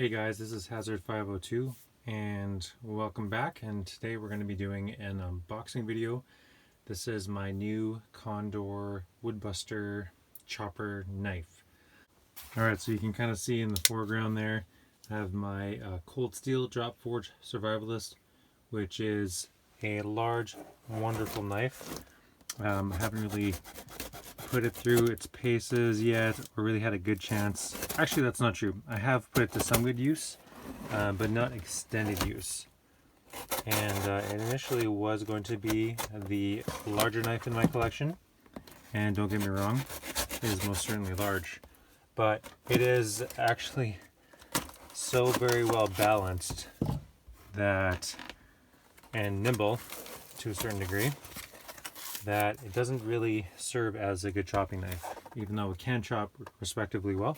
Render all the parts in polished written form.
Hey guys, this is Hazard 502 and welcome back, and today we're going to be doing an unboxing video. This is my new Condor Woodbuster chopper knife. Alright, so you can kind of see in the foreground there I have my cold steel drop forge survivalist, which is a large wonderful knife. I haven't really put it through its paces yet or really had a good chance. Actually, that's not true. I have put it to some good use, but not extended use. And it initially was going to be the larger knife in my collection, and don't get me wrong, it is most certainly large, but it is actually so very well balanced that, and nimble to a certain degree, that it doesn't really serve as a good chopping knife, even though it can chop respectively well.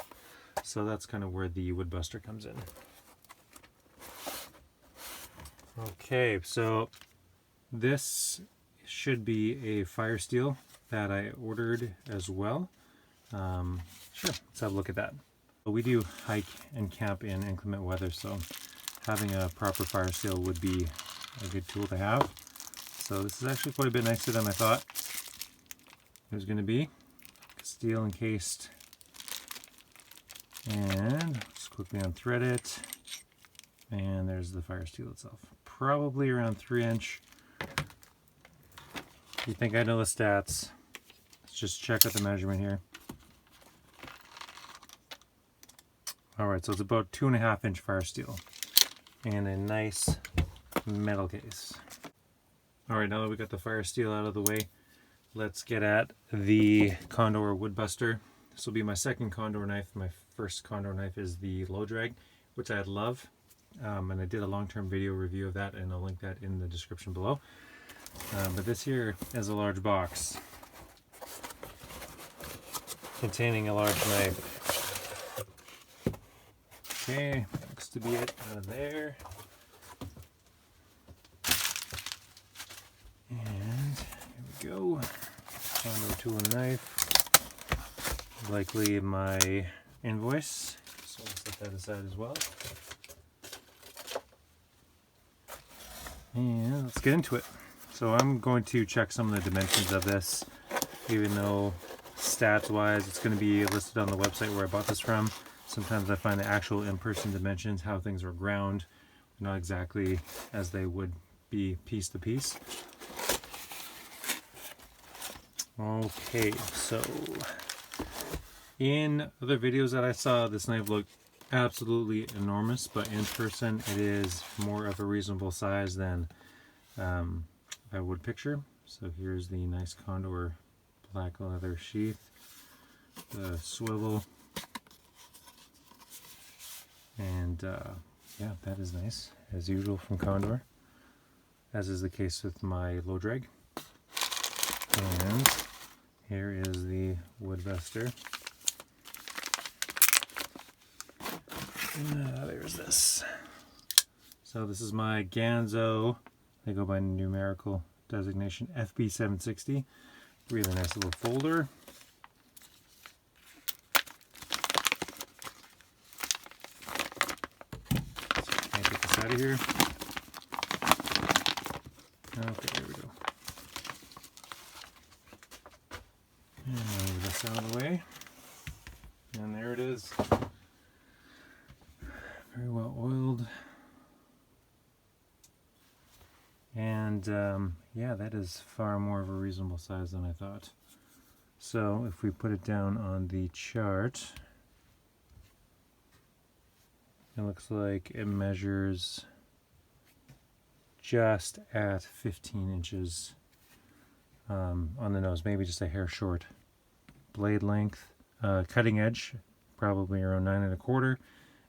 So that's kind of where the Woodbuster comes in. Okay, so this should be a fire steel that I ordered as well. Sure, let's have a look at that. We do hike and camp in inclement weather, so having a proper fire steel would be a good tool to have. So this is actually quite a bit nicer than I thought it was going to be. Steel encased. And just quickly unthread it. And there's the fire steel itself. Probably around 3-inch. If you think I know the stats, let's just check out the measurement here. Alright, so it's about 2.5-inch fire steel. And a nice metal case. Alright, now that we got the fire steel out of the way, let's get at the Condor Woodbuster. This will be my second Condor knife. My first Condor knife is the low drag, which I love. And I did a long-term video review of that, and I'll link that in the description below. But this here is a large box containing a large knife. Okay, looks to be it out of there. And here we go. Condor Tool and Knife. Likely my invoice, so I'll set that aside as well. And let's get into it. So I'm going to check some of the dimensions of this, even though stats wise it's going to be listed on the website where I bought this from. Sometimes I find the actual in-person dimensions, how things are ground, not exactly as they would be piece to piece. Okay, so in other videos that I saw, this knife looked absolutely enormous, but in person it is more of a reasonable size than I would picture. So here's the nice Condor black leather sheath, the swivel, and yeah, that is nice, as usual from Condor, as is the case with my low drag. And here is the Woodbuster. There's this. So this is my Ganzo. They go by numerical designation FB760. Really nice little folder. Can't get this out of here. Okay, there we go. And move this out of the way. And there it is. Very well oiled. And yeah, that is far more of a reasonable size than I thought. So if we put it down on the chart, it looks like it measures just at 15 inches on the nose, maybe just a hair short. Blade length, cutting edge, probably around 9 1/4,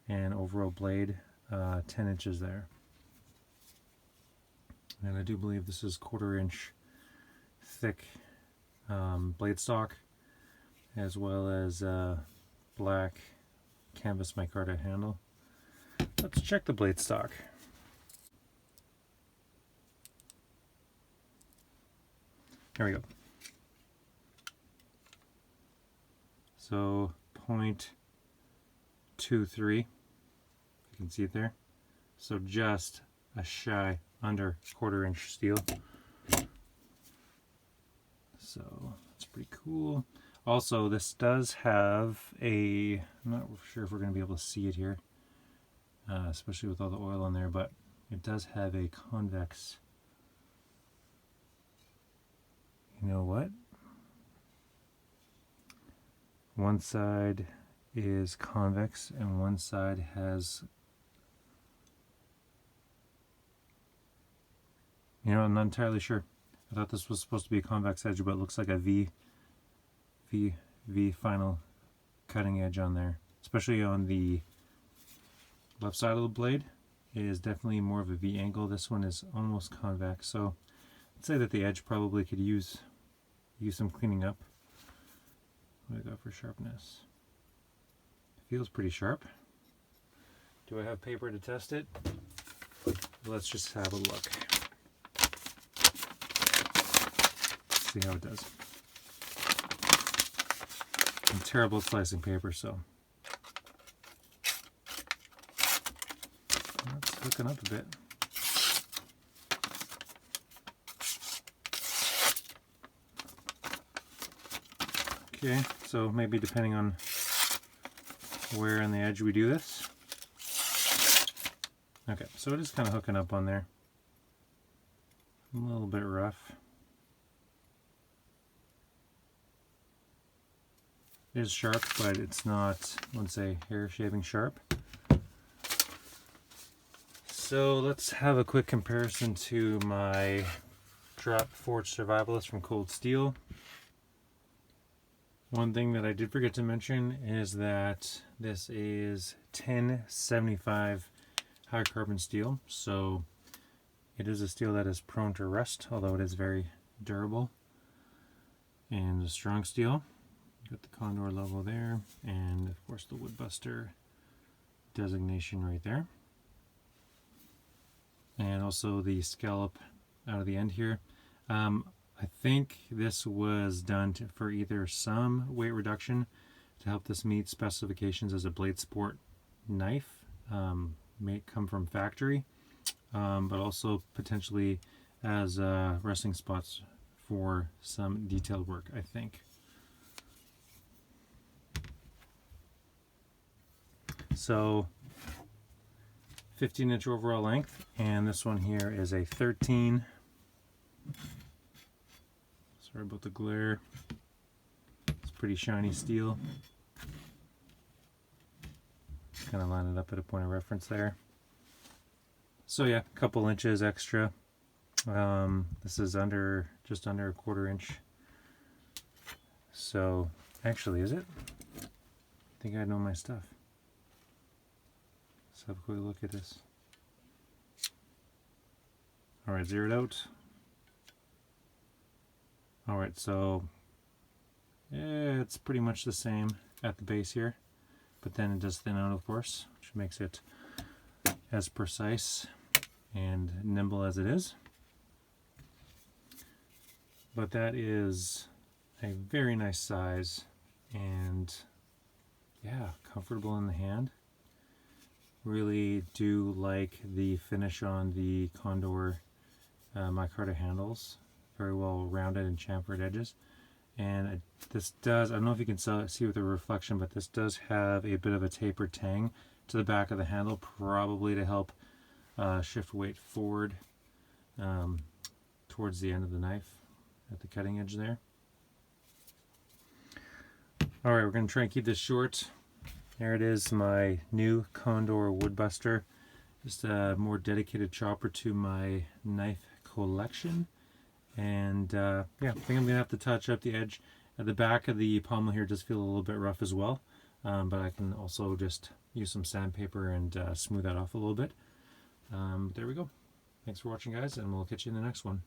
and overall blade 10 inches there. And I do believe this is 1/4 inch thick blade stock, as well as black canvas micarta handle. Let's check the blade stock. There we go. So 0.23 can see it there. So just a shy under 1/4 inch steel. So that's pretty cool. Also, this does have a, I'm not sure if we're going to be able to see it here, especially with all the oil on there, but it does have a convex, you know what? One side is convex and one side has, you know, I'm not entirely sure. I thought this was supposed to be a convex edge, but it looks like a V final cutting edge on there. Especially on the left side of the blade, it is definitely more of a V angle. This one is almost convex, so I'd say that the edge probably could use some cleaning up. What do I got for sharpness? Feels pretty sharp. Do I have paper to test it? Let's just have a look. See how it does. I'm terrible at slicing paper, so it's hooking up a bit. Okay, so maybe depending on where on the edge we do this. Okay, so it is kind of hooking up on there. A little bit rough. It is sharp, but it's not, let's say, hair shaving sharp. So let's have a quick comparison to my drop forged survivalist from Cold Steel. One thing that I did forget to mention is that this is 1075 high carbon steel, so it is a steel that is prone to rust, although it is very durable and a strong steel. Got the Condor logo there, and of course the Woodbuster designation right there. And also the scallop out of the end here. I think this was done for either some weight reduction to help this meet specifications as a blade sport knife, may come from factory, but also potentially as resting spots for some detailed work, I think. So 15-inch overall length, and this one here is a 13. Sorry about the glare. It's pretty shiny steel. Kind of line it up at a point of reference there. So yeah, a couple inches extra. This is just under a 1/4 inch. So actually, is it? I think I know my stuff. Let's have a quick look at this. Alright, zeroed out. Alright, so yeah, it's pretty much the same at the base here, but then it does thin out, of course, which makes it as precise and nimble as it is. But that is a very nice size and yeah, comfortable in the hand. Really do like the finish on the Condor micarta handles. Very well rounded and chamfered edges. And this does, I don't know if you can see with the reflection, but this does have a bit of a tapered tang to the back of the handle, probably to help shift weight forward towards the end of the knife at the cutting edge there. Alright, we're going to try and keep this short. There it is, my new Condor Woodbuster. Just a more dedicated chopper to my knife collection. And yeah, I think I'm going to have to touch up the edge. At the back of the pommel here does feel a little bit rough as well. But I can also just use some sandpaper and smooth that off a little bit. There we go. Thanks for watching, guys, and we'll catch you in the next one.